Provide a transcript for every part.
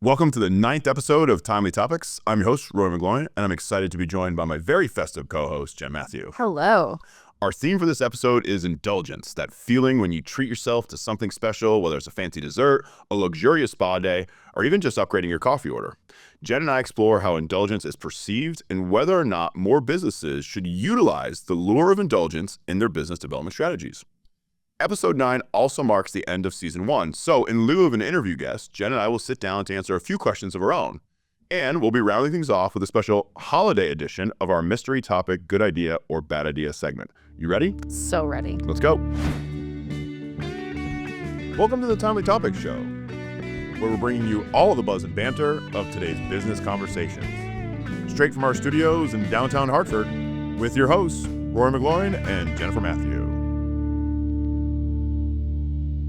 Welcome to the 9th episode of Timely Topics. I'm your host, Rory and Jen, and I'm excited to be joined by my very festive co-host, Jen Matthew. Hello. Our theme for this episode is indulgence, that feeling when you treat yourself to something special, whether it's a fancy dessert, a luxurious spa day, or even just upgrading your coffee order. Jen and I explore how indulgence is perceived and whether or not more businesses should utilize the lure of indulgence in their business development strategies. Episode 9 also marks the end of Season 1, so in lieu of an interview guest, Jen and I will sit down to answer a few questions of our own. And we'll be rounding things off with a special holiday edition of our mystery topic, good idea or bad idea segment. You ready? So ready. Let's go. Welcome to the Timely Topics Show, where we're bringing you all of the buzz and banter of today's business conversations. Straight from our studios in downtown Hartford, with your hosts, Rory McLaurin and Jennifer Matthew.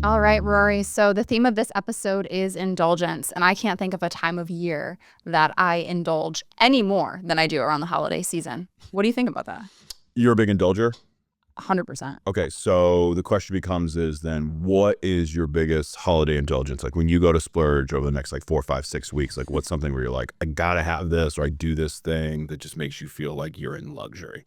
All right, Rory. So the theme of this episode is indulgence, and I can't think of a time of year that I indulge any more than I do around the holiday season. What do you think about that? You're a big indulger? 100%. Okay, so the question becomes is then, what is your biggest holiday indulgence? Like when you go to splurge over the next 4, 5, 6 weeks, what's something where you're like, I gotta have this, or I do this thing that just makes you feel like you're in luxury?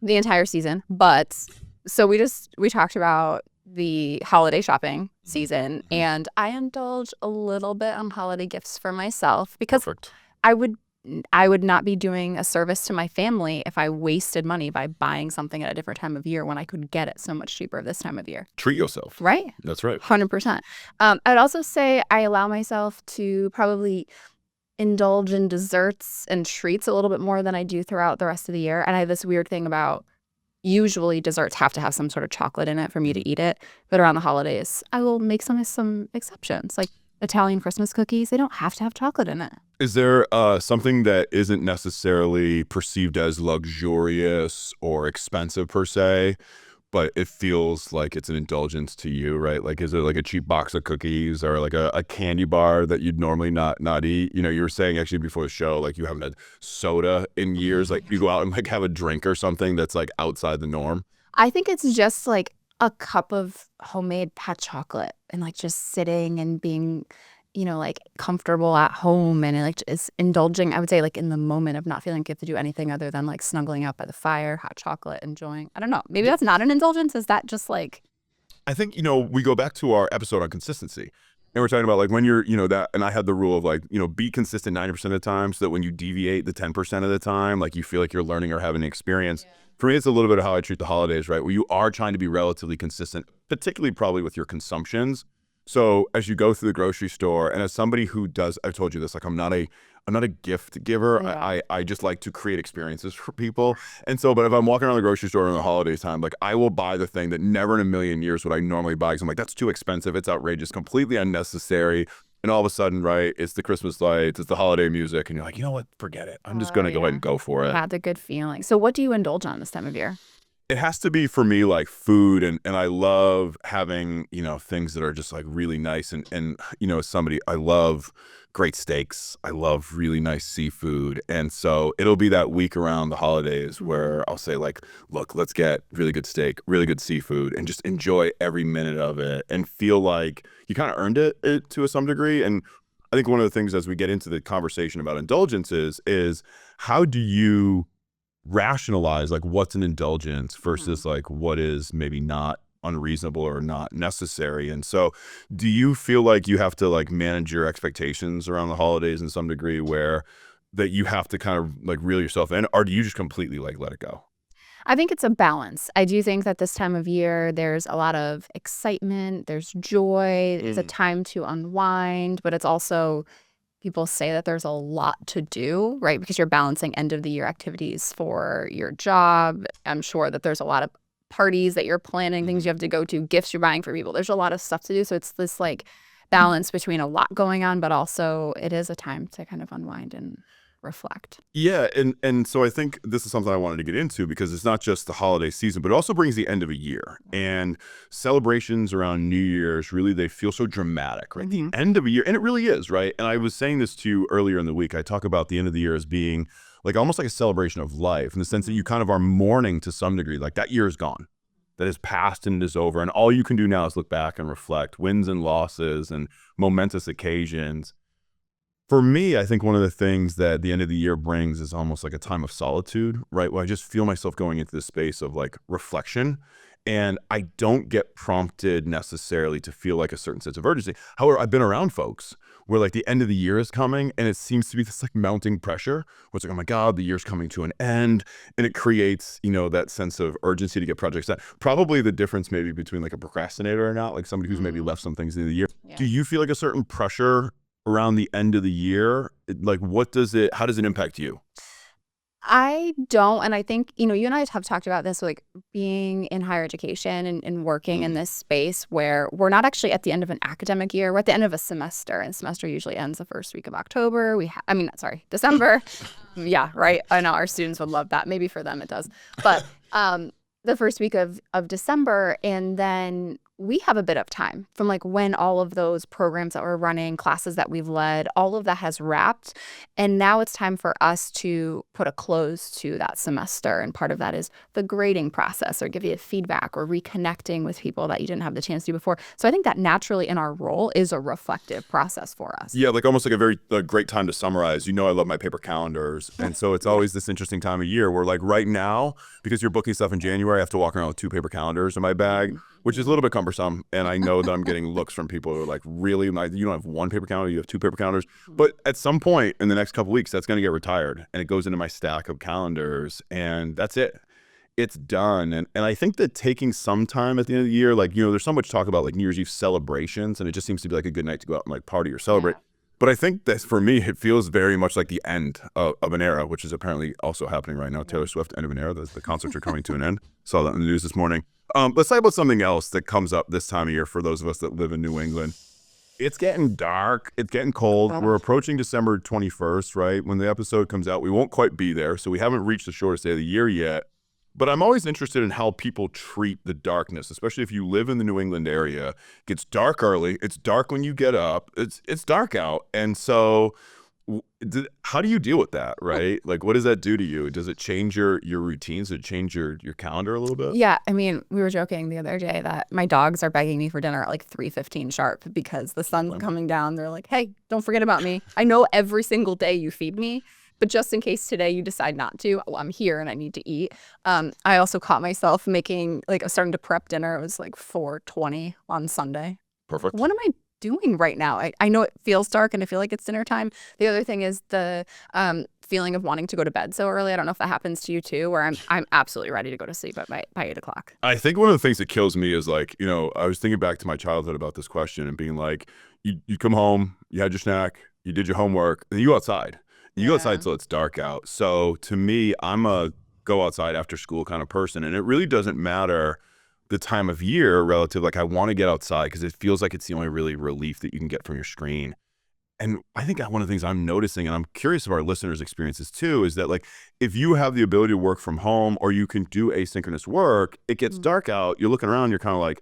The entire season. But so we talked about the holiday shopping season, and I indulge a little bit on holiday gifts for myself because Perfect. I would not be doing a service to my family if I wasted money by buying something at a different time of year when I could get it so much cheaper this time of year. Treat yourself. Right? That's right. 100%. I'd also say I allow myself to probably indulge in desserts and treats a little bit more than I do throughout the rest of the year. And I have this weird thing about usually desserts have to have some sort of chocolate in it for me to eat it. But around the holidays, I will make some exceptions, like Italian Christmas cookies. They don't have to have chocolate in it. Is there something that isn't necessarily perceived as luxurious or expensive per se, but it feels like it's an indulgence to you, right? Like, is it like a cheap box of cookies or like a candy bar that you'd normally not eat? You know, you were saying actually before the show, like you haven't had soda in years. Like you go out and have a drink or something that's like outside the norm. I think it's just like a cup of homemade hot chocolate and just sitting and being, comfortable at home and just indulging, I would say, in the moment of not feeling like you have to do anything other than snuggling out by the fire, hot chocolate, enjoying. I don't know. Maybe that's not an indulgence. Is that just I think, we go back to our episode on consistency. And we're talking about when you're, that, and I had the rule of be consistent 90% of the time so that when you deviate the 10% of the time, you feel like you're learning or having an experience. Yeah. For me, it's a little bit of how I treat the holidays, right? Where you are trying to be relatively consistent, particularly probably with your consumptions. So as you go through the grocery store, and as somebody who does, I've told you this, I'm not a gift giver. Yeah. I just like to create experiences for people. And so, but if I'm walking around the grocery store in the holidays time, I will buy the thing that never in a million years would I normally buy. Because I'm like, that's too expensive. It's outrageous, completely unnecessary. And all of a sudden, right, it's the Christmas lights, it's the holiday music. And you're like, you know what? Forget it. I'm just going to go ahead and go for it. That's a good feeling. So what do you indulge on this time of year? It has to be for me food, and I love having things that are just really nice and as somebody, I love great steaks, I love really nice seafood, and so it'll be that week around the holidays where I'll say look, let's get really good steak, really good seafood, and just enjoy every minute of it and feel like you kind of earned it to some degree. And I think one of the things as we get into the conversation about indulgences is how do you rationalize what's an indulgence versus what is maybe not unreasonable or not necessary. And so do you feel like you have to manage your expectations around the holidays in some degree where that you have to kind of reel yourself in, or do you just completely let it go? I think it's a balance. I do think that this time of year, there's a lot of excitement, there's joy, it's a time to unwind, but it's also, people say that there's a lot to do, right? Because you're balancing end of the year activities for your job. I'm sure that there's a lot of parties that you're planning, things you have to go to, gifts you're buying for people. There's a lot of stuff to do. So it's this balance between a lot going on, but also it is a time to kind of unwind and reflect. Yeah, and so I think this is something I wanted to get into because it's not just the holiday season, but it also brings the end of a year. And celebrations around New Year's, really, they feel so dramatic, right? Mm-hmm. The end of a year, and it really is, right? And I was saying this to you earlier in the week. I talk about the end of the year as being almost like a celebration of life in the sense that you kind of are mourning to some degree, that year is gone. That is past and is over. And all you can do now is look back and reflect wins and losses and momentous occasions. For me, I think one of the things that the end of the year brings is almost like a time of solitude, right? Where I just feel myself going into this space of like reflection. And I don't get prompted necessarily to feel like a certain sense of urgency. However, I've been around folks where like the end of the year is coming and it seems to be this like mounting pressure where it's like, oh my God, the year's coming to an end. And it creates, that sense of urgency to get projects done. Probably the difference maybe between like a procrastinator or not, like somebody who's maybe left some things in the year. Yeah. Do you feel like a certain pressure around the end of the year? Like how does it impact you? I don't. And I think, you and I have talked about this, like being in higher education and working in this space where we're not actually at the end of an academic year. We're at the end of a semester, and semester usually ends the first week of October. December. Yeah, right. I know our students would love that. Maybe for them it does. But the first week of December, and then we have a bit of time from like when all of those programs that we're running, classes that we've led, all of that has wrapped. And now it's time for us to put a close to that semester. And part of that is the grading process or give you feedback or reconnecting with people that you didn't have the chance to before. So I think that naturally in our role is a reflective process for us. Yeah, like almost like a great time to summarize. I love my paper calendars. And so it's always this interesting time of year where like right now, because you're booking stuff in January, I have to walk around with 2 paper calendars in my bag, which is a little bit cumbersome. And I know that I'm getting looks from people who are like, really? Like, you don't have 1 paper calendar, you have 2 paper calendars. But at some point in the next couple of weeks, that's going to get retired. And it goes into my stack of calendars. And that's it. It's done. And I think that taking some time at the end of the year, like, there's so much talk about like New Year's Eve celebrations, and it just seems to be like a good night to go out and like party or celebrate. Yeah. But I think that for me, it feels very much like the end of an era, which is apparently also happening right now. Taylor Swift, end of an era. The concerts are coming to an end. Saw that in the news this morning. Let's talk about something else that comes up this time of year for those of us that live in New England. It's getting dark. It's getting cold. We're approaching December 21st, right? When the episode comes out, we won't quite be there. So we haven't reached the shortest day of the year yet. But I'm always interested in how people treat the darkness, especially if you live in the New England area. It gets dark early. It's dark when you get up. It's dark out. And so how do you deal with that, right? Like, what does that do to you? Does it change your routines? Does it change your calendar a little bit? Yeah. I mean, we were joking the other day that my dogs are begging me for dinner at like 3:15 sharp because the sun's coming down. They're like, hey, don't forget about me. I know every single day you feed me, but just in case today you decide not to, well, I'm here and I need to eat. I also caught myself starting to prep dinner. It was like 4:20 on Sunday. Perfect. What am I doing right now? I know it feels dark and I feel like it's dinner time. The other thing is the feeling of wanting to go to bed so early. I don't know if that happens to you too, where I'm absolutely ready to go to sleep by 8 o'clock. I think one of the things that kills me is like, I was thinking back to my childhood about this question and being like, you come home, you had your snack, you did your homework, and you go outside. You go outside till it's dark out. So to me, I'm a go outside after school kind of person. And it really doesn't matter the time of year relative. Like I want to get outside because it feels like it's the only really relief that you can get from your screen. And I think one of the things I'm noticing, and I'm curious of our listeners' experiences too, is that like if you have the ability to work from home or you can do asynchronous work, it gets dark out. You're looking around, you're kind of like,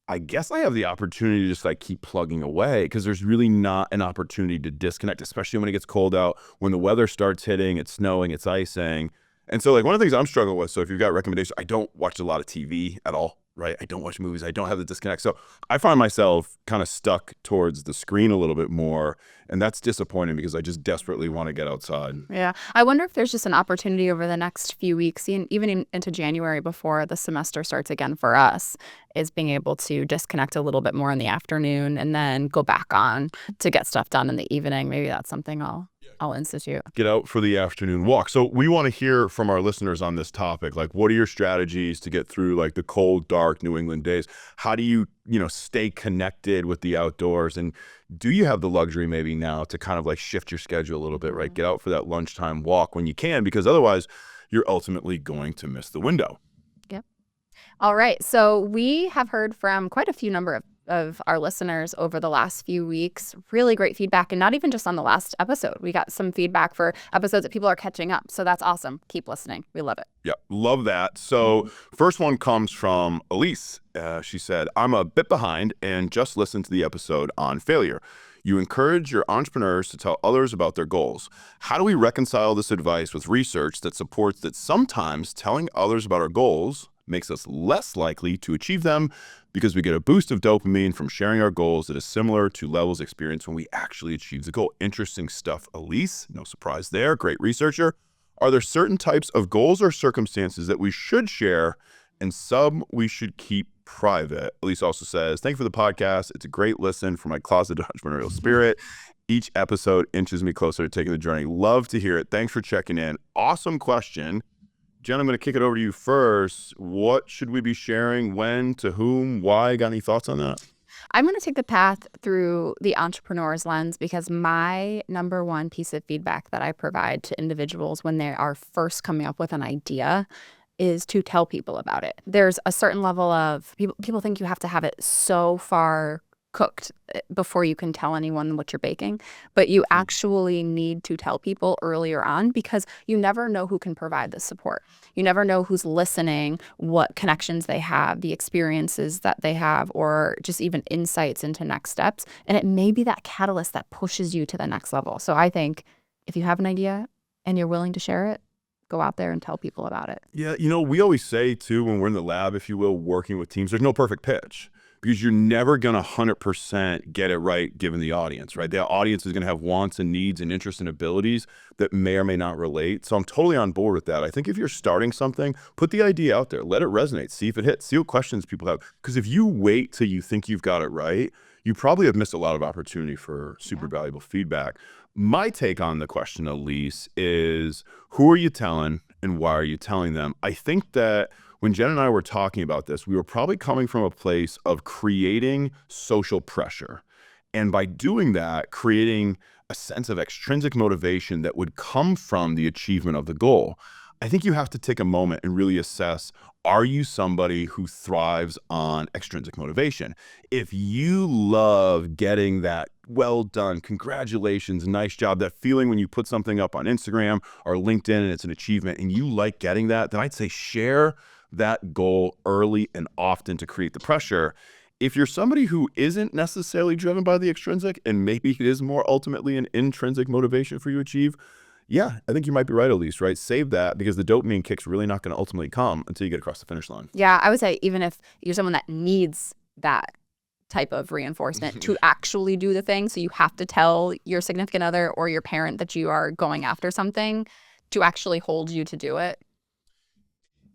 I guess I have the opportunity to just like keep plugging away because there's really not an opportunity to disconnect, especially when it gets cold out, when the weather starts hitting, it's snowing, it's icing. And so like one of the things I'm struggling with, so if you've got recommendations, I don't watch a lot of TV at all, right? I don't watch movies. I don't have the disconnect. So I find myself kind of stuck towards the screen a little bit more. And that's disappointing because I just desperately want to get outside. Yeah. I wonder if there's just an opportunity over the next few weeks, even into January before the semester starts again for us, is being able to disconnect a little bit more in the afternoon and then go back on to get stuff done in the evening. Maybe that's something I'll institute. Get out for the afternoon walk. So we want to hear from our listeners on this topic. Like, what are your strategies to get through like the cold, dark New England days? How do you, stay connected with the outdoors? And do you have the luxury maybe now to kind of like shift your schedule a little bit, right? Get out for that lunchtime walk when you can, because otherwise you're ultimately going to miss the window. Yep. All right. So we have heard from quite a few number of our listeners over the last few weeks. Really great feedback, and not even just on the last episode. We got some feedback for episodes that people are catching up. So that's awesome. Keep listening. We love it. Yeah, love that. So first one comes from Elise. She said, I'm a bit behind and just listened to the episode on failure. You encourage your entrepreneurs to tell others about their goals. How do we reconcile this advice with research that supports that sometimes telling others about our goals makes us less likely to achieve them because we get a boost of dopamine from sharing our goals that is similar to levels experienced when we actually achieve the goal. Interesting stuff, Elise. No surprise there. Great researcher. Are there certain types of goals or circumstances that we should share and some we should keep private? Elise also says, thank you for the podcast. It's a great listen for my closet entrepreneurial spirit. Each episode inches me closer to taking the journey. Love to hear it. Thanks for checking in. Awesome question. Jen, I'm going to kick it over to you first. What should we be sharing? When? To whom? Why? Got any thoughts on that? I'm going to take the path through the entrepreneur's lens because my number one piece of feedback that I provide to individuals when they are first coming up with an idea is to tell people about it. There's a certain level of people think you have to have it so far cooked before you can tell anyone what you're baking, but you actually need to tell people earlier on because you never know who can provide the support. You never know who's listening, what connections they have, the experiences that they have, or just even insights into next steps. And it may be that catalyst that pushes you to the next level. So I think if you have an idea and you're willing to share it, go out there and tell people about it. Yeah, we always say too, when we're in the lab, if you will, working with teams, there's no perfect pitch. Because you're never going to 100% get it right given the audience, right? The audience is going to have wants and needs and interests and abilities that may or may not relate. So I'm totally on board with that. I think if you're starting something, put the idea out there. Let it resonate. See if it hits. See what questions people have. Because if you wait till you think you've got it right, you probably have missed a lot of opportunity for super valuable feedback. My take on the question, Elise, is who are you telling and why are you telling them? I think that when Jen and I were talking about this, we were probably coming from a place of creating social pressure. And by doing that, creating a sense of extrinsic motivation that would come from the achievement of the goal. I think you have to take a moment and really assess, are you somebody who thrives on extrinsic motivation? If you love getting that well done, congratulations, nice job, that feeling when you put something up on Instagram or LinkedIn and it's an achievement and you like getting that, then I'd say share that goal early and often to create the pressure. If you're somebody who isn't necessarily driven by the extrinsic and maybe it is more ultimately an intrinsic motivation for you to achieve, yeah, I think you might be right, Elise, right? Save that because the dopamine kick's really not going to ultimately come until you get across the finish line. Yeah, I would say even if you're someone that needs that type of reinforcement to actually do the thing, so you have to tell your significant other or your parent that you are going after something to actually hold you to do it,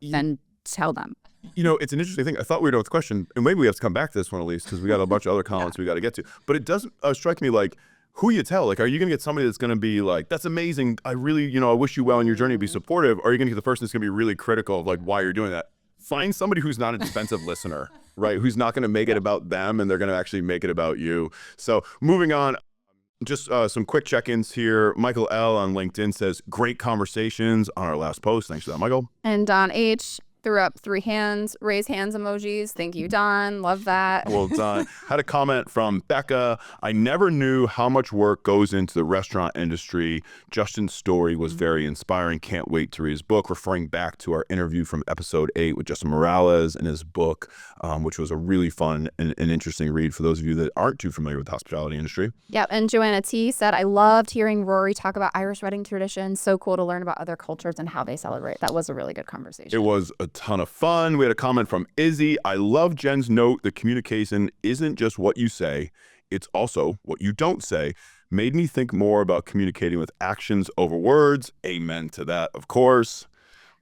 then tell them. It's an interesting thing. I thought we were done with the question, and maybe we have to come back to this one, Elise, because we got a bunch of other comments we got to get to. But it doesn't strike me like who you tell. Like, are you going to get somebody that's going to be like, that's amazing, I really, I wish you well in your journey, be supportive? Or are you going to get the person that's going to be really critical of like why you're doing that? Find somebody who's not a defensive listener, right? Who's not going to make it about them and they're going to actually make it about you. So moving on. Just some quick check-ins here. Michael L. on LinkedIn says, great conversations on our last post. Thanks for that, Michael. And Don H. threw up 3 hands, raise hands emojis. Thank you, Don. Love that. Well done. Had a comment from Becca. I never knew how much work goes into the restaurant industry. Justin's story was very inspiring. Can't wait to read his book, referring back to our interview from episode 8 with Justin Morales and his book, which was a really fun and interesting read for those of you that aren't too familiar with the hospitality industry. Yep. And Joanna T. said, I loved hearing Rory talk about Irish wedding traditions. So cool to learn about other cultures and how they celebrate. That was a really good conversation. It was a ton of fun. We had a comment from Izzy. I love Jen's note that communication isn't just what you say, it's also what you don't say. Made me think more about communicating with actions over words. Amen to that, of course.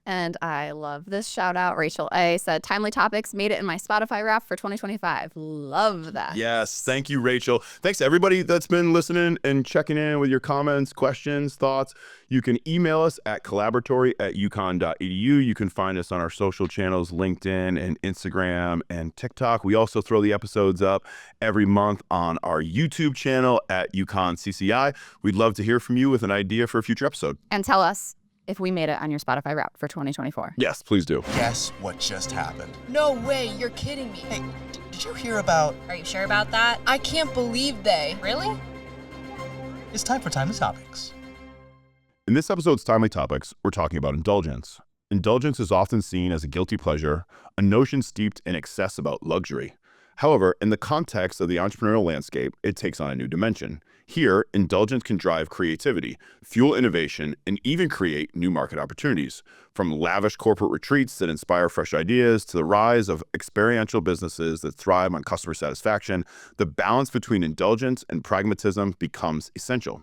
And I love this shout out. Rachel A. said, timely topics made it in my Spotify wrap for 2025. Love that. Yes. Thank you, Rachel. Thanks to everybody that's been listening and checking in with your comments, questions, thoughts. You can email us at collaboratory@uconn.edu. You can find us on our social channels, LinkedIn and Instagram and TikTok. We also throw the episodes up every month on our YouTube channel at UConn CCI. We'd love to hear from you with an idea for a future episode. And tell us if we made it on your Spotify wrap for 2024. Yes, please do. Guess what just happened? No way, you're kidding me. Hey, did you hear about... Are you sure about that? I can't believe they. Really? It's time for Timely Topics. In this episode's Timely Topics, we're talking about indulgence. Indulgence is often seen as a guilty pleasure, a notion steeped in excess about luxury. However, in the context of the entrepreneurial landscape, it takes on a new dimension. Here, indulgence can drive creativity, fuel innovation, and even create new market opportunities. From lavish corporate retreats that inspire fresh ideas to the rise of experiential businesses that thrive on customer satisfaction, the balance between indulgence and pragmatism becomes essential.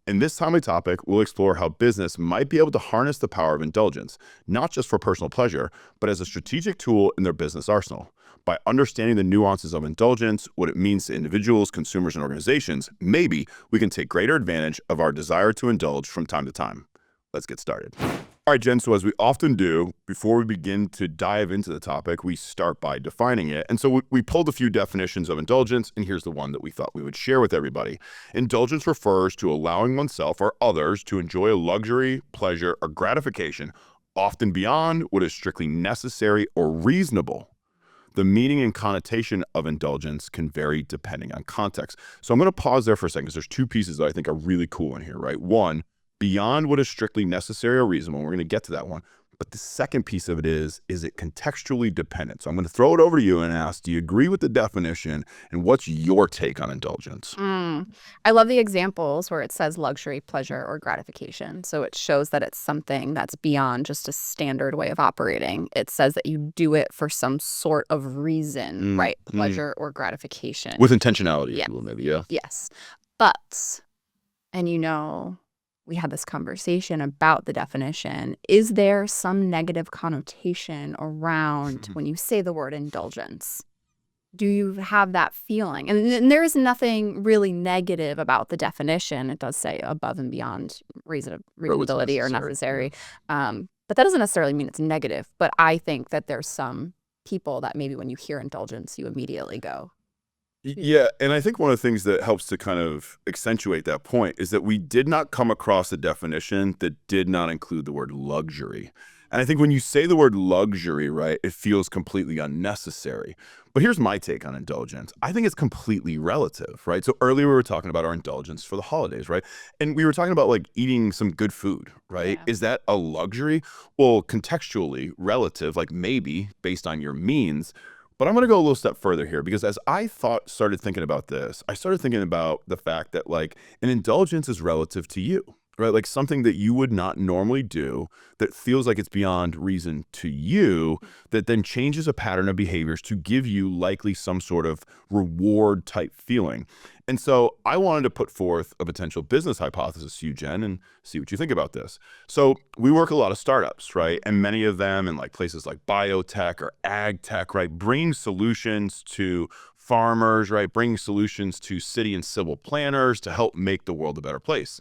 In this timely topic, we'll explore how business might be able to harness the power of indulgence, not just for personal pleasure, but as a strategic tool in their business arsenal. By understanding the nuances of indulgence, what it means to individuals, consumers, and organizations, maybe we can take greater advantage of our desire to indulge from time to time. Let's get started. All right, Jen, so as we often do, before we begin to dive into the topic, we start by defining it. And so we pulled a few definitions of indulgence, and here's the one that we thought we would share with everybody. Indulgence refers to allowing oneself or others to enjoy a luxury, pleasure, or gratification, often beyond what is strictly necessary or reasonable. The meaning and connotation of indulgence can vary depending on context. So I'm going to pause there for a second because there's two pieces that I think are really cool in here, right? One, beyond what is strictly necessary or reasonable. We're going to get to that one. But the second piece of it is it contextually dependent? So I'm going to throw it over to you and ask, do you agree with the definition? And what's your take on indulgence? I love the examples where it says luxury, pleasure, or gratification. So it shows that it's something that's beyond just a standard way of operating. It says that you do it for some sort of reason, right? Pleasure or gratification. With intentionality, Yeah. if you will, maybe, yeah. Yes. But, and we had this conversation about the definition. Is there some negative connotation around when you say the word indulgence? Do you have that feeling? And there is nothing really negative about the definition. It does say above and beyond reasonability or necessary. But that doesn't necessarily mean it's negative. But I think that there's some people that maybe when you hear indulgence, you immediately go, Yeah, and I think one of the things that helps to kind of accentuate that point is that we did not come across a definition that did not include the word luxury. And I think when you say the word luxury, right, it feels completely unnecessary. But here's my take on indulgence. I think it's completely relative, right? So earlier we were talking about our indulgence for the holidays, right? And we were talking about like eating some good food, right? Yeah. Is that a luxury? Well, contextually relative, like maybe based on your means. But I'm going to go a little step further here because as I started thinking about this, I started thinking about the fact that like an indulgence is relative to you, right? Like something that you would not normally do that feels like it's beyond reason to you that then changes a pattern of behaviors to give you likely some sort of reward type feeling. And so I wanted to put forth a potential business hypothesis to you, Jen, and see what you think about this. So we work a lot of startups, right? And many of them in like places like biotech or ag tech, right? Bringing solutions to farmers, right? Bringing solutions to city and civil planners to help make the world a better place.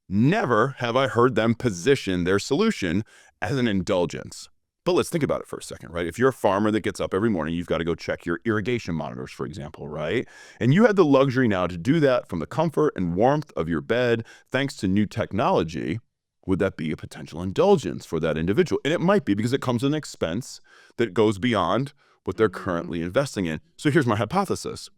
Never have I heard them position their solution as an indulgence. But let's think about it for a second, right? If you're a farmer that gets up every morning, you've got to go check your irrigation monitors, for example, right? And you had the luxury now to do that from the comfort and warmth of your bed, thanks to new technology. Would that be a potential indulgence for that individual? And it might be because it comes with an expense that goes beyond what they're currently investing in. So here's my hypothesis.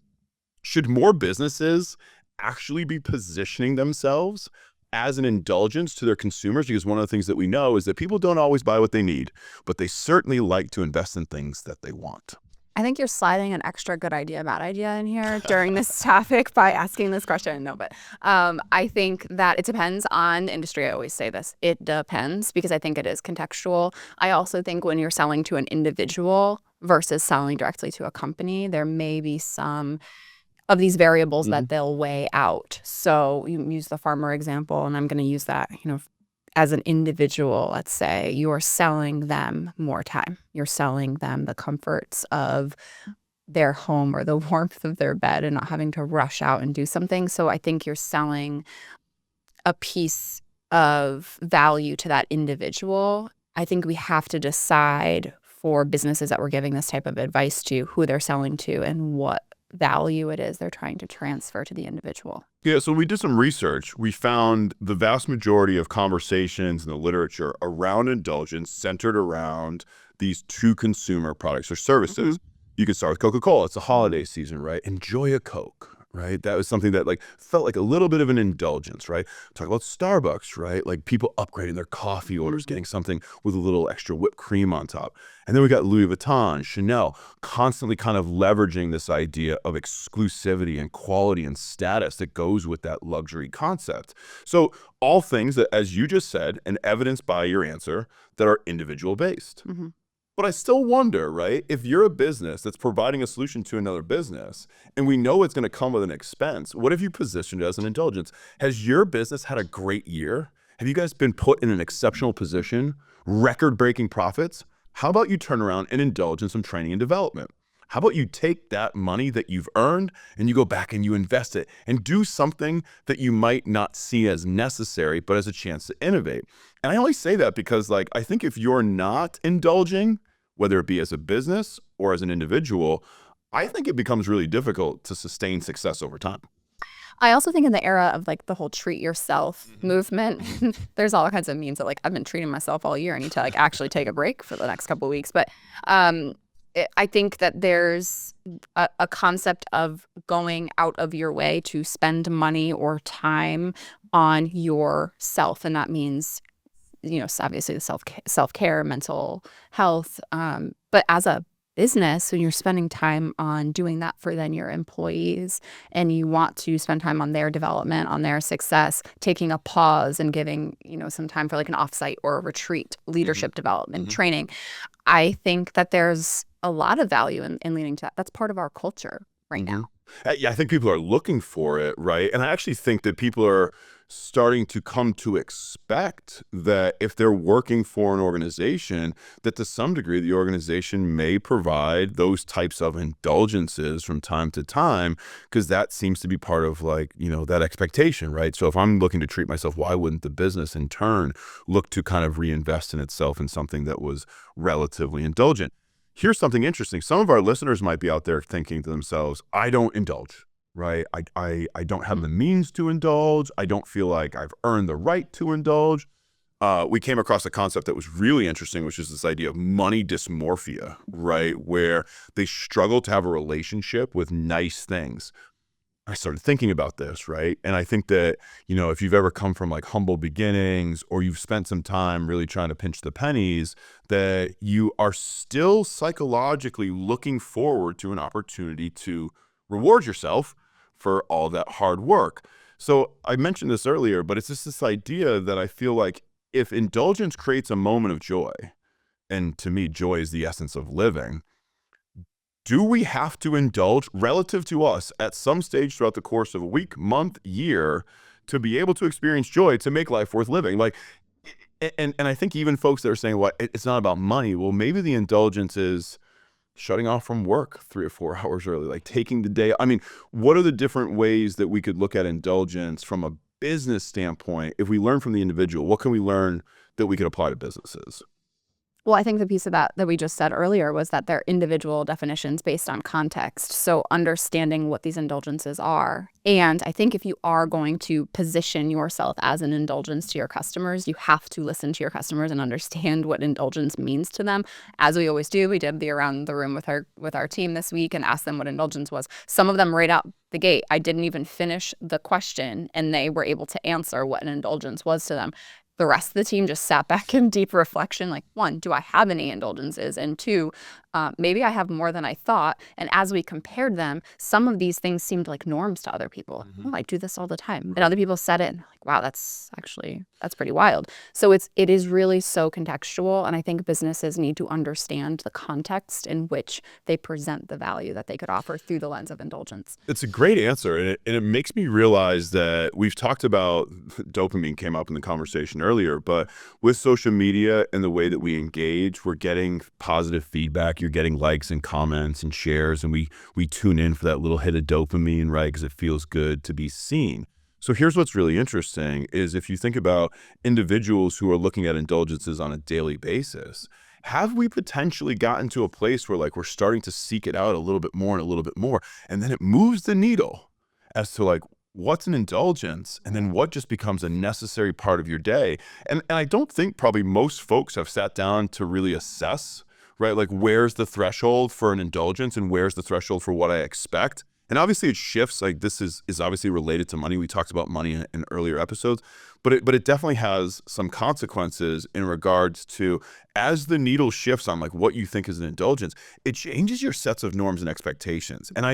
Should more businesses actually be positioning themselves as an indulgence to their consumers? Because one of the things that we know is that people don't always buy what they need, but they certainly like to invest in things that they want. I think you're sliding an extra good idea, bad idea in here during this topic by asking this question. No, but I think that it depends on the industry. I always say this. It depends because I think it is contextual. I also think when you're selling to an individual versus selling directly to a company, there may be some of these variables that they'll weigh out. So you use the farmer example, and I'm going to use that, as an individual. Let's say you're selling them more time. You're selling them the comforts of their home or the warmth of their bed and not having to rush out and do something. So I think you're selling a piece of value to that individual. I think we have to decide for businesses that we're giving this type of advice to who they're selling to and what value it is they're trying to transfer to the individual. Yeah, so we did some research. We found the vast majority of conversations in the literature around indulgence centered around these two consumer products or services. You can start with Coca-Cola. It's a holiday season, right? Enjoy a Coke, right? That was something that like felt like a little bit of an indulgence, right? Talk about Starbucks, right? Like people upgrading their coffee orders, getting something with a little extra whipped cream on top. And then we got Louis Vuitton, Chanel, constantly kind of leveraging this idea of exclusivity and quality and status that goes with that luxury concept. So all things that, as you just said, and evidenced by your answer, that are individual based. But I still wonder, right, if you're a business that's providing a solution to another business and we know it's going to come with an expense, what if you positioned it as an indulgence? Has your business had a great year? Have you guys been put in an exceptional position, record-breaking profits? How about you turn around and indulge in some training and development? How about you take that money that you've earned and you go back and you invest it and do something that you might not see as necessary, but as a chance to innovate? And I only say that because, like, I think if you're not indulging, whether it be as a business or as an individual, I think it becomes really difficult to sustain success over time. I also think in the era of like the whole treat yourself movement, there's all kinds of memes that like I've been treating myself all year. I need to like actually take a break for the next couple of weeks. But I think that there's a concept of going out of your way to spend money or time on yourself. And that means, you know, obviously the self-care, mental health. But as a business, when you're spending time on doing that for then your employees and you want to spend time on their development, on their success, taking a pause and giving, you know, some time for like an offsite or a retreat, leadership development, training. I think that there's a lot of value in leading to that. That's part of our culture right now. Yeah, I think people are looking for it, right? And I actually think that people are starting to come to expect that if they're working for an organization, that to some degree the organization may provide those types of indulgences from time to time, because that seems to be part of, like, you know, that expectation, right? So if I'm looking to treat myself, why wouldn't the business in turn look to kind of reinvest in itself in something that was relatively indulgent? Here's something interesting. Some of our listeners might be out there thinking to themselves, I don't indulge, right? I don't have the means to indulge. I don't feel like I've earned the right to indulge. We came across a concept that was really interesting, which is this idea of money dysmorphia, right? Where they struggle to have a relationship with nice things. I started thinking about this, right? And I think that, you know, if you've ever come from like humble beginnings or you've spent some time really trying to pinch the pennies, that you are still psychologically looking forward to an opportunity to reward yourself for all that hard work. So I mentioned this earlier, but it's just this idea that I feel like if indulgence creates a moment of joy, and to me, joy is the essence of living, do we have to indulge relative to us at some stage throughout the course of a week, month, year to be able to experience joy, to make life worth living? Like, and I think even folks that are saying, well, it's not about money. Well, maybe the indulgence is shutting off from work 3 or 4 hours early, like taking the day. I mean, what are the different ways that we could look at indulgence from a business standpoint? If we learn from the individual, what can we learn that we could apply to businesses? Well, I think the piece of that we just said earlier was that they're individual definitions based on context. So understanding what these indulgences are. And I think if you are going to position yourself as an indulgence to your customers, you have to listen to your customers and understand what indulgence means to them. As we always do, we did the around the room with our team this week and asked them what indulgence was. Some of them right out the gate, I didn't even finish the question and they were able to answer what an indulgence was to them. The rest of the team just sat back in deep reflection, like, 1, do I have any indulgences? And 2, maybe I have more than I thought. And as we compared them, some of these things seemed like norms to other people. Oh, I do this all the time. And other people said it and like, wow, that's pretty wild. So it is really so contextual. And I think businesses need to understand the context in which they present the value that they could offer through the lens of indulgence. It's a great answer. And it makes me realize that we've talked about dopamine came up in the conversation earlier, but with social media and the way that we engage, we're getting positive feedback. You're getting likes and comments and shares, and we tune in for that little hit of dopamine, right? Because it feels good to be seen. So here's what's really interesting is if you think about individuals who are looking at indulgences on a daily basis, have we potentially gotten to a place where like we're starting to seek it out a little bit more and a little bit more, and then it moves the needle as to like, what's an indulgence and then what just becomes a necessary part of your day? And I don't think probably most folks have sat down to really assess, right? Like, where's the threshold for an indulgence and where's the threshold for what I expect? And obviously it shifts. Like this is obviously related to money. We talked about money in earlier episodes, but it definitely has some consequences in regards to, as the needle shifts on like what you think is an indulgence, it changes your sets of norms and expectations. And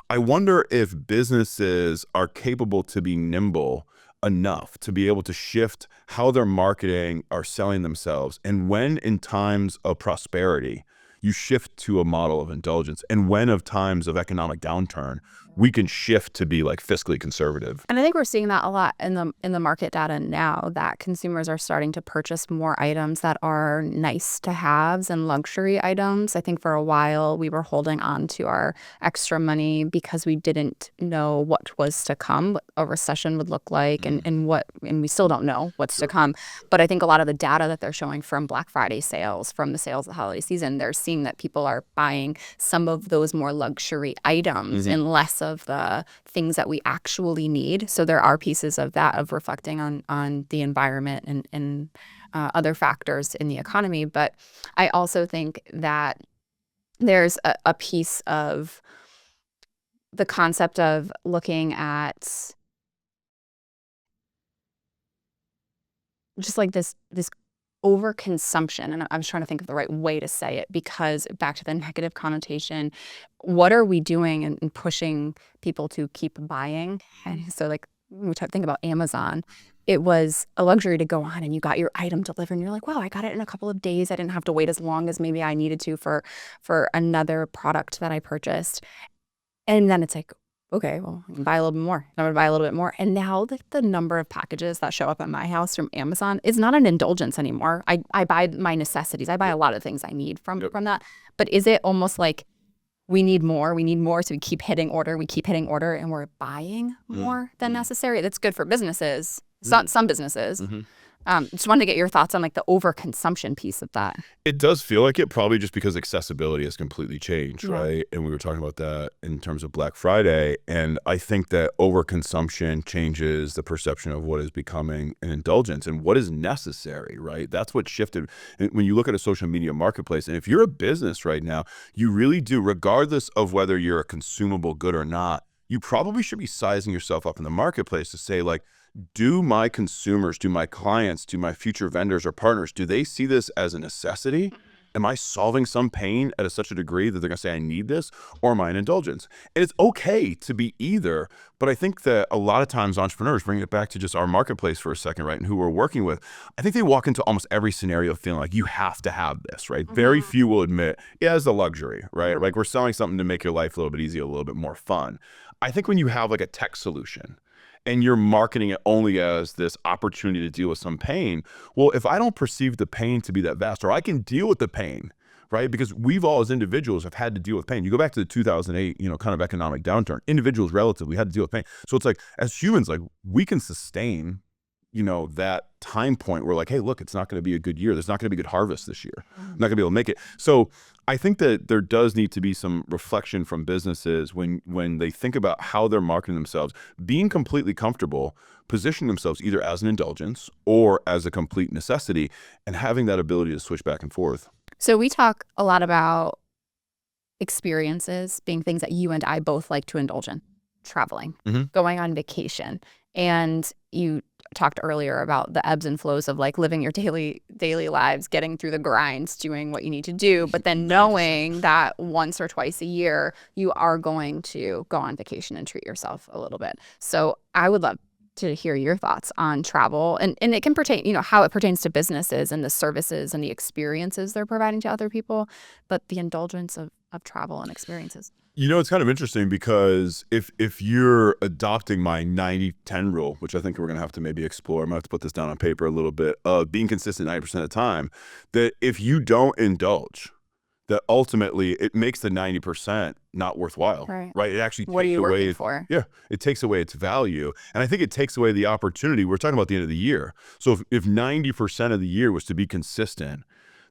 I wonder if businesses are capable to be nimble enough to be able to shift how they're marketing or selling themselves. And when in times of prosperity, you shift to a model of indulgence, and when of times of economic downturn, we can shift to be like fiscally conservative. And I think we're seeing that a lot in the market data now, that consumers are starting to purchase more items that are nice to haves and luxury items. I think for a while we were holding on to our extra money because we didn't know what was to come, what a recession would look like, and we still don't know what's to come. But I think a lot of the data that they're showing from Black Friday sales, from the sales of the holiday season, they're seeing that people are buying some of those more luxury items and less of the things that we actually need. So there are pieces of that, of reflecting on the environment and other factors in the economy. But I also think that there's a piece of the concept of looking at just like this overconsumption. And I was trying to think of the right way to say it, because back to the negative connotation, what are we doing in pushing people to keep buying? And so like when we think about Amazon, it was a luxury to go on and you got your item delivered and you're like, wow, I got it in a couple of days. I didn't have to wait as long as maybe I needed to for another product that I purchased. And then it's like, okay, well, I can buy a little bit more. I'm going to buy a little bit more. And now the number of packages that show up at my house from Amazon is not an indulgence anymore. I buy my necessities. I buy a lot of things I need from that. But is it almost like we need more? We need more, so we keep hitting order. And we're buying more than necessary. That's good for businesses. Some businesses. Just wanted to get your thoughts on like the overconsumption piece of that. It does feel like it, probably just because accessibility has completely changed, right? And we were talking about that in terms of Black Friday. And I think that overconsumption changes the perception of what is becoming an indulgence and what is necessary, right? That's what shifted. And when you look at a social media marketplace, and if you're a business right now, you really do, regardless of whether you're a consumable good or not, you probably should be sizing yourself up in the marketplace to say like, do my consumers, do my clients, do my future vendors or partners, do they see this as a necessity? Am I solving some pain at such a degree that they're going to say, I need this, or am I an indulgence? And it's okay to be either. But I think that a lot of times entrepreneurs, bringing it back to just our marketplace for a second, right, and who we're working with, I think they walk into almost every scenario feeling like you have to have this, right? Very few will admit, yeah, it's a luxury, right? Like we're selling something to make your life a little bit easier, a little bit more fun. I think when you have like a tech solution, and you're marketing it only as this opportunity to deal with some pain, well, if I don't perceive the pain to be that vast, or I can deal with the pain, right? Because we've all as individuals have had to deal with pain. You go back to the 2008, kind of economic downturn, individuals relatively had to deal with pain. So it's like, as humans, like we can sustain, that time point where like, hey, look, it's not going to be a good year. There's not going to be a good harvest this year. I'm not going to be able to make it. So I think that there does need to be some reflection from businesses when they think about how they're marketing themselves, being completely comfortable, positioning themselves either as an indulgence or as a complete necessity, and having that ability to switch back and forth. So we talk a lot about experiences being things that you and I both like to indulge in. Traveling, going on vacation. And you talked earlier about the ebbs and flows of like living your daily lives, getting through the grinds, doing what you need to do, but then knowing that once or twice a year you are going to go on vacation and treat yourself a little bit. So I would love to hear your thoughts on travel, and it can pertain, how it pertains to businesses and the services and the experiences they're providing to other people, but the indulgence of travel and experiences. It's kind of interesting because if you're adopting my 90-10 rule, which I think we're going to have to maybe explore, I'm going to have to put this down on paper a little bit, of being consistent 90% of the time, that if you don't indulge, that ultimately it makes the 90% not worthwhile, right? It actually what are you working for? Yeah, it takes away its value. And I think it takes away the opportunity. We're talking about the end of the year. So if 90% of the year was to be consistent,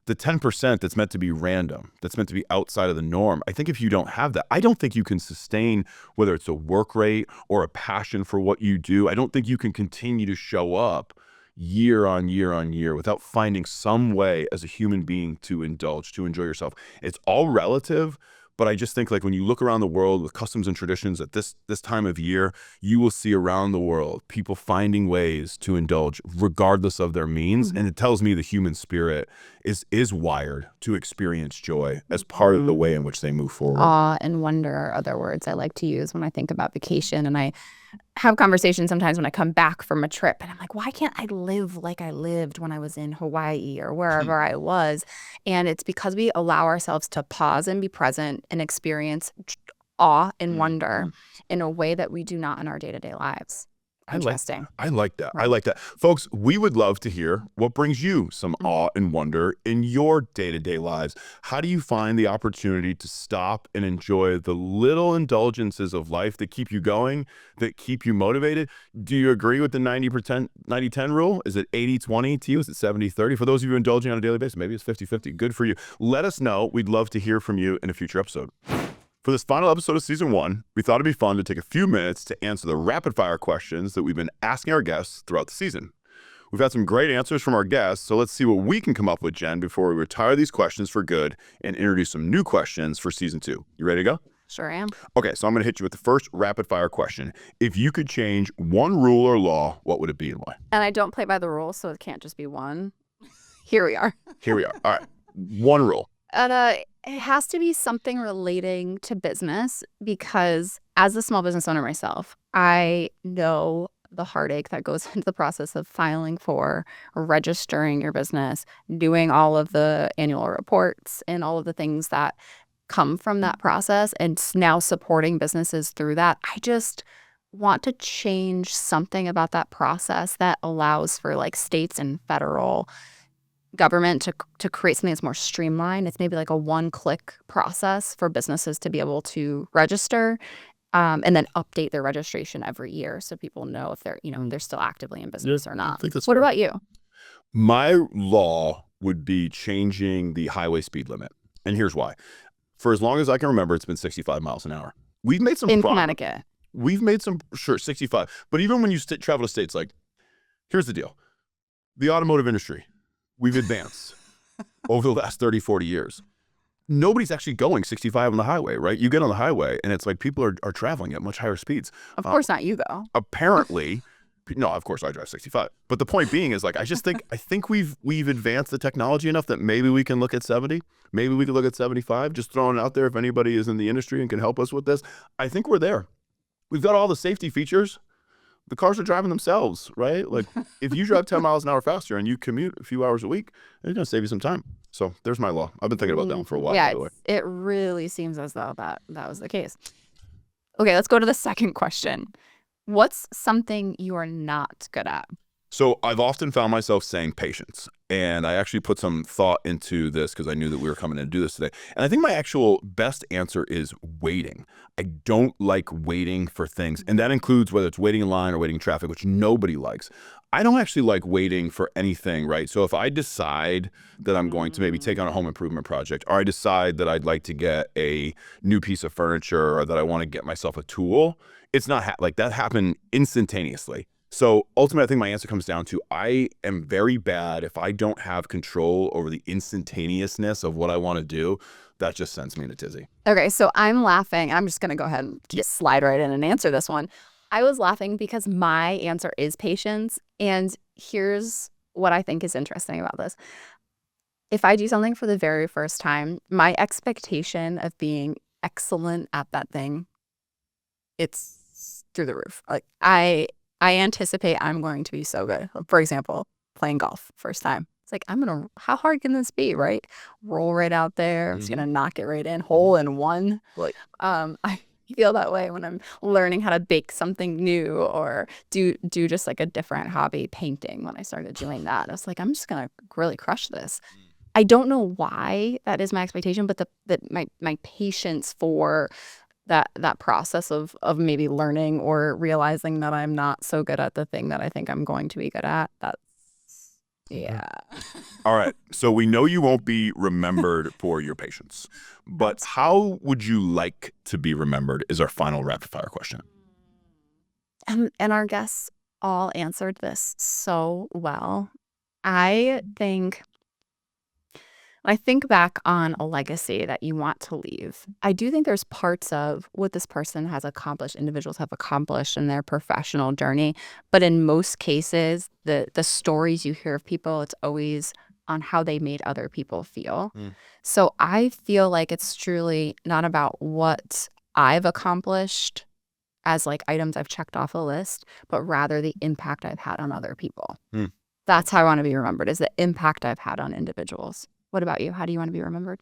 the 10% that's meant to be random, that's meant to be outside of the norm, I think if you don't have that, I don't think you can sustain, whether it's a work rate or a passion for what you do, I don't think you can continue to show up year on year on year without finding some way as a human being to indulge, to enjoy yourself. It's all relative, But I just think like when you look around the world with customs and traditions at this time of year, you will see around the world people finding ways to indulge regardless of their means. And it tells me the human spirit is wired to experience joy as part of the way in which they move forward. Awe and wonder are other words I like to use when I think about vacation. And I have conversations sometimes when I come back from a trip and I'm like, why can't I live like I lived when I was in Hawaii or wherever I was? And it's because we allow ourselves to pause and be present and experience awe and wonder in a way that we do not in our day-to-day lives. Interesting. I like that. I Right. like that. Folks, we would love to hear what brings you some awe and wonder in your day-to-day lives. How do you find the opportunity to stop and enjoy the little indulgences of life that keep you going, that keep you motivated? Do you agree with the 90-10 rule? Is it 80-20 to you? Is it 70-30? For those of you indulging on a daily basis, maybe it's 50-50. Good for you. Let us know. We'd love to hear from you in a future episode. For this final episode of season 1, we thought it'd be fun to take a few minutes to answer the rapid fire questions that we've been asking our guests throughout the season. We've had some great answers from our guests, so let's see what we can come up with, Jen, before we retire these questions for good and introduce some new questions for season 2. You ready to go? Sure am. Okay, so I'm going to hit you with the first rapid fire question. If you could change one rule or law, what would it be and why? And I don't play by the rules, so it can't just be one. Here we are. Here we are. All right, one rule. And it has to be something relating to business because as a small business owner myself, I know the heartache that goes into the process of filing for, registering your business, doing all of the annual reports and all of the things that come from that process and now supporting businesses through that. I just want to change something about that process that allows for like states and federal government to create something that's more streamlined. It's maybe like a one-click process for businesses to be able to register and then update their registration every year so people know if they're still actively in business or not. I think that's What fair. about you? My law would be changing the highway speed limit. And here's why. For as long as I can remember, it's been 65 miles an hour. We've made some In progress. Connecticut. We've made some, sure, 65. But even when you travel to states, like, here's the deal. The automotive industry, we've advanced over the last 30, 40 years. Nobody's actually going 65 on the highway, right? You get on the highway and it's like people are traveling at much higher speeds. Of course not you, though. Apparently, no, of course I drive 65. But the point being is like, I think we've advanced the technology enough that maybe we can look at 70. Maybe we could look at 75. Just throwing it out there if anybody is in the industry and can help us with this. I think we're there. We've got all the safety features. The cars are driving themselves, right? Like if you drive 10 miles an hour faster and you commute a few hours a week, it's going to save you some time. So there's my law. I've been thinking about that one for a while, Yeah, by the way. it really seems as though that was the case. Okay, let's go to the second question. What's something you are not good at? So I've often found myself saying patience. And I actually put some thought into this because I knew that we were coming in to do this today. And I think my actual best answer is waiting. I don't like waiting for things. And that includes whether it's waiting in line or waiting in traffic, which nobody likes. I don't actually like waiting for anything, right? So if I decide that I'm going to maybe take on a home improvement project, or I decide that I'd like to get a new piece of furniture or that I want to get myself a tool, it's not like that happened instantaneously. So ultimately, I think my answer comes down to I am very bad if I don't have control over the instantaneousness of what I want to do. That just sends me in a tizzy. Okay, so I'm laughing. I'm just going to go ahead and just slide right in and answer this one. I was laughing because my answer is patience. And here's what I think is interesting about this. If I do something for the very first time, my expectation of being excellent at that thing, it's through the roof. Like I anticipate I'm going to be so good. For example, playing golf first time. It's like, how hard can this be, right? Roll right out there. I'm just going to knock it right in. Hole in one. Like, I feel that way when I'm learning how to bake something new or do just like a different hobby, painting. When I started doing that, I was like, I'm just going to really crush this. I don't know why that is my expectation, but my patience for that process of maybe learning or realizing that I'm not so good at the thing that I think I'm going to be good at. Yeah. All right. So we know you won't be remembered for your patience, but how would you like to be remembered is our final rapid fire question. And our guests all answered this so well. I think, When I think back on a legacy that you want to leave, I do think there's parts of what this person has accomplished, individuals have accomplished in their professional journey. But in most cases, the stories you hear of people, it's always on how they made other people feel. So I feel like it's truly not about what I've accomplished as like items I've checked off a list, but rather the impact I've had on other people. That's how I want to be remembered, is the impact I've had on individuals. What about you? How do you want to be remembered?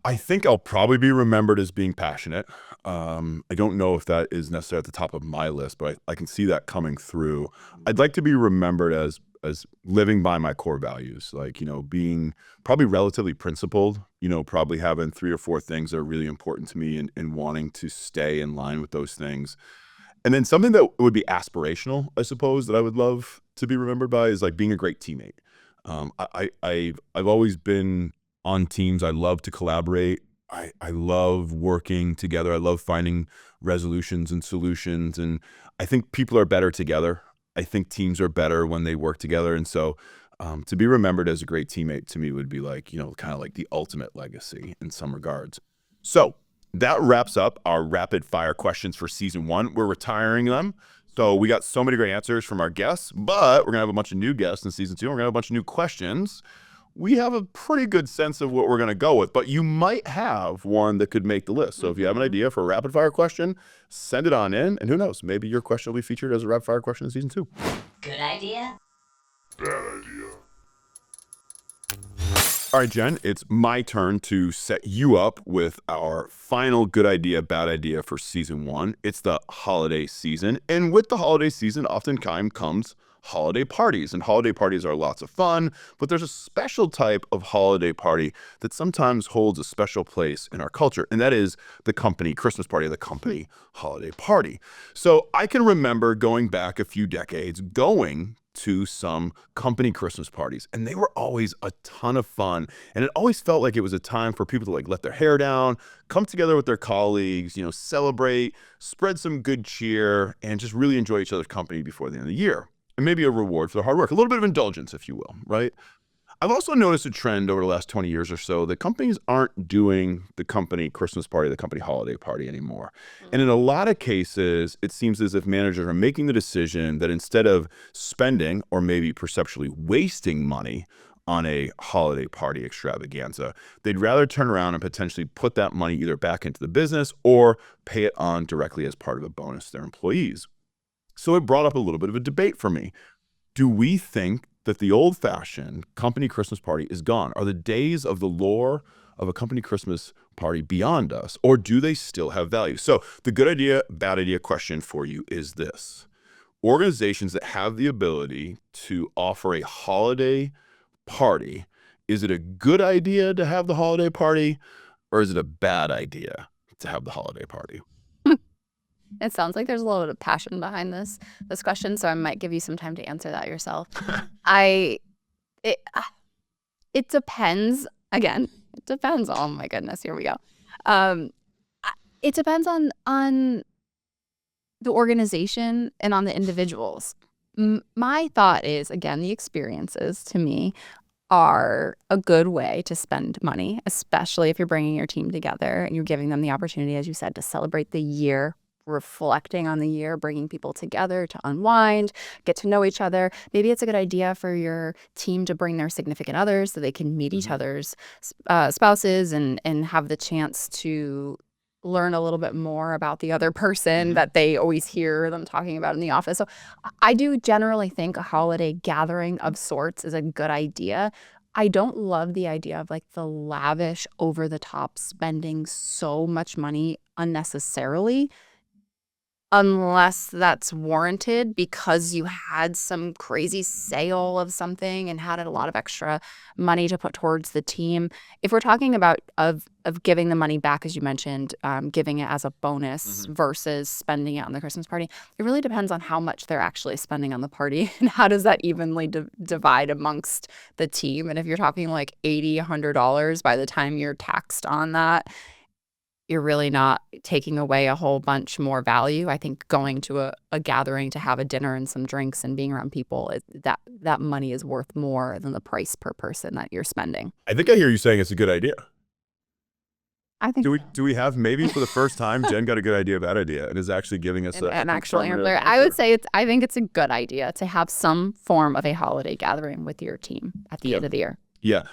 I think I'll probably be remembered as being passionate. I don't know if that is necessarily at the top of my list, but I can see that coming through. I'd like to be remembered as living by my core values, like, being probably relatively principled, probably having 3 or 4 things that are really important to me and wanting to stay in line with those things. And then something that would be aspirational, I suppose, that I would love to be remembered by is like being a great teammate. I've always been on teams. I love to collaborate. I love working together. I love finding resolutions and solutions. And I think people are better together. I think teams are better when they work together. And so to be remembered as a great teammate to me would be like, kind of like the ultimate legacy in some regards. So that wraps up our rapid fire questions for season 1. We're retiring them. So we got so many great answers from our guests, but we're going to have a bunch of new guests in season 2. We're going to have a bunch of new questions. We have a pretty good sense of what we're going to go with, but you might have one that could make the list. So if you have an idea for a rapid fire question, send it on in. And who knows, maybe your question will be featured as a rapid fire question in season 2. Good idea. Bad idea. All right, Jen, it's my turn to set you up with our final good idea, bad idea for season 1. It's the holiday season. And with the holiday season, oftentimes comes holiday parties. And holiday parties are lots of fun, but there's a special type of holiday party that sometimes holds a special place in our culture. And that is the company Christmas party, the company holiday party. So I can remember going back a few decades, going to some company Christmas parties, and they were always a ton of fun. And it always felt like it was a time for people to like let their hair down, come together with their colleagues, celebrate, spread some good cheer, and just really enjoy each other's company before the end of the year. And maybe a reward for their hard work, a little bit of indulgence, if you will, right? I've also noticed a trend over the last 20 years or so that companies aren't doing the company Christmas party, the company holiday party anymore. And in a lot of cases, it seems as if managers are making the decision that instead of spending or maybe perceptually wasting money on a holiday party extravaganza, they'd rather turn around and potentially put that money either back into the business or pay it on directly as part of a bonus to their employees. So it brought up a little bit of a debate for me. Do we think that the old-fashioned company Christmas party is gone? Are the days of the lore of a company Christmas party beyond us, or do they still have value? So the good idea, bad idea question for you is this. Organizations that have the ability to offer a holiday party, is it a good idea to have the holiday party, or is it a bad idea to have the holiday party? It sounds like there's a little bit of passion behind this question, so I might give you some time to answer that yourself. It depends. Again, it depends. Oh my goodness, here we go. It depends on the organization and on the individuals. My thought is, again, the experiences to me are a good way to spend money, especially if you're bringing your team together and you're giving them the opportunity, as you said, to celebrate the year, reflecting on the year, bringing people together to unwind, get to know each other. Maybe it's a good idea for your team to bring their significant others so they can meet each other's spouses and have the chance to learn a little bit more about the other person that they always hear them talking about in the office. So I do generally think a holiday gathering of sorts is a good idea. I don't love the idea of like the lavish, over the top spending so much money unnecessarily, unless that's warranted because you had some crazy sale of something and had a lot of extra money to put towards the team. If we're talking about of giving the money back, as you mentioned, giving it as a bonus versus spending it on the Christmas party, it really depends on how much they're actually spending on the party and how does that evenly divide amongst the team. And if you're talking like $80, $100 by the time you're taxed on that, you're really not taking away a whole bunch more value. I think going to a gathering to have a dinner and some drinks and being around people, that money is worth more than the price per person that you're spending. I think I hear you saying it's a good idea. I think Do we have, maybe for the first time, Jen got a good idea of that idea and is actually giving us an actual answer. I would say I think it's a good idea to have some form of a holiday gathering with your team at the end of the year. Yeah.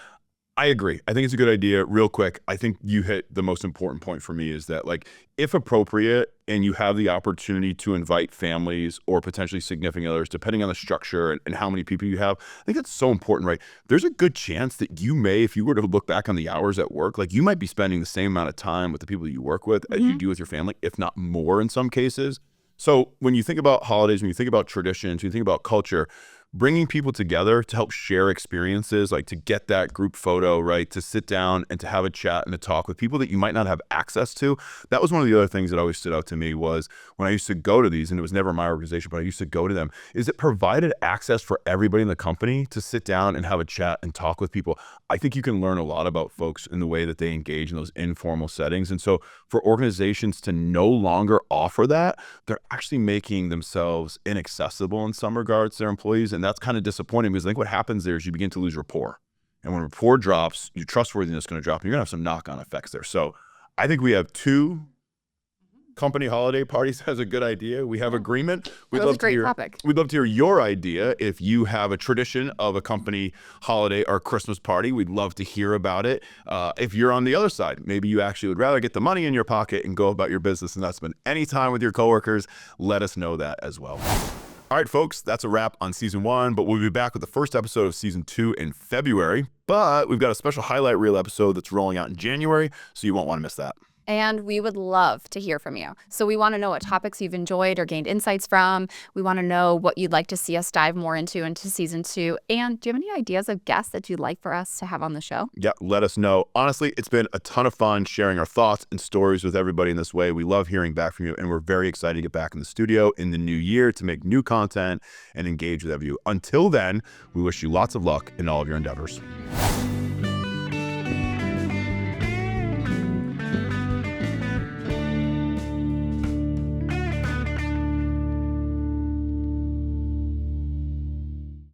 I agree. I think it's a good idea. Real quick, I think you hit the most important point for me is that, like, if appropriate and you have the opportunity to invite families or potentially significant others, depending on the structure and how many people you have, I think that's so important, right? There's a good chance that you may, if you were to look back on the hours at work, like you might be spending the same amount of time with the people that you work with as you do with your family, if not more in some cases. So when you think about holidays, when you think about traditions, when you think about culture, bringing people together to help share experiences, like to get that group photo, right? To sit down and to have a chat and to talk with people that you might not have access to. That was one of the other things that always stood out to me was when I used to go to these, and it was never my organization, but I used to go to them, is it provided access for everybody in the company to sit down and have a chat and talk with people. I think you can learn a lot about folks in the way that they engage in those informal settings. And so for organizations to no longer offer that, they're actually making themselves inaccessible in some regards to their employees. And that's kind of disappointing because I think what happens there is you begin to lose rapport. And when rapport drops, your trustworthiness is going to drop and you're going to have some knock-on effects there. So I think we have 2 company holiday parties as a good idea. We have agreement. That was a great topic. We'd love to hear your idea. If you have a tradition of a company holiday or Christmas party, we'd love to hear about it. If you're on the other side, maybe you actually would rather get the money in your pocket and go about your business and not spend any time with your coworkers, let us know that as well. All right, folks, that's a wrap on season 1, but we'll be back with the first episode of season 2 in February. But we've got a special highlight reel episode that's rolling out in January, so you won't want to miss that. And we would love to hear from you. So we want to know what topics you've enjoyed or gained insights from. We want to know what you'd like to see us dive more into season 2. And do you have any ideas of guests that you'd like for us to have on the show? Yeah, let us know. Honestly, it's been a ton of fun sharing our thoughts and stories with everybody in this way. We love hearing back from you, and we're very excited to get back in the studio in the new year to make new content and engage with you. Until then, we wish you lots of luck in all of your endeavors.